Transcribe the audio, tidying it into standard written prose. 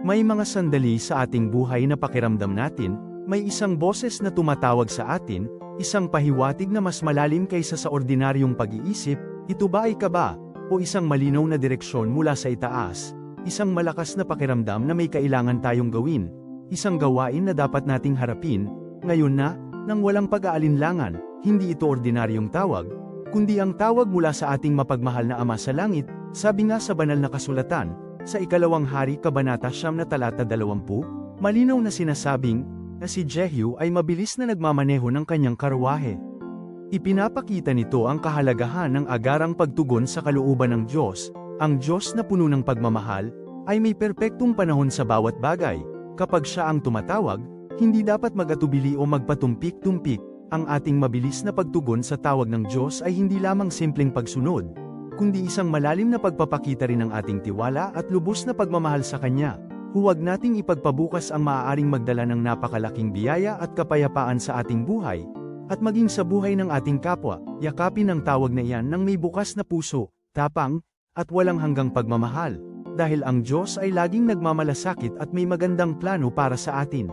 May mga sandali sa ating buhay na pakiramdam natin, may isang boses na tumatawag sa atin, isang pahiwatig na mas malalim kaysa sa ordinaryong pag-iisip, ito ba ay kaba, o isang malinaw na direksyon mula sa itaas, isang malakas na pakiramdam na may kailangan tayong gawin, isang gawain na dapat nating harapin, ngayon na, nang walang pag-aalinlangan, hindi ito ordinaryong tawag, kundi ang tawag mula sa ating mapagmahal na Ama sa Langit, sabi nga sa banal na kasulatan, sa 2 Hari Kabanata 9 talata 20, malinaw na sinasabing, na si Jehu ay mabilis na nagmamaneho ng kanyang karwahe. Ipinapakita nito ang kahalagahan ng agarang pagtugon sa kalooban ng Diyos, ang Diyos na puno ng pagmamahal, ay may perpektong panahon sa bawat bagay, kapag siya ang tumatawag, hindi dapat mag-atubili o magpatumpik-tumpik, ang ating mabilis na pagtugon sa tawag ng Diyos ay hindi lamang simpleng pagsunod, kundi isang malalim na pagpapakita rin ng ating tiwala at lubos na pagmamahal sa Kanya. Huwag nating ipagpabukas ang maaaring magdala ng napakalaking biyaya at kapayapaan sa ating buhay, at maging sa buhay ng ating kapwa, yakapin ang tawag na iyan ng may bukas na puso, tapang, at walang hanggang pagmamahal, dahil ang Diyos ay laging nagmamalasakit at may magandang plano para sa atin.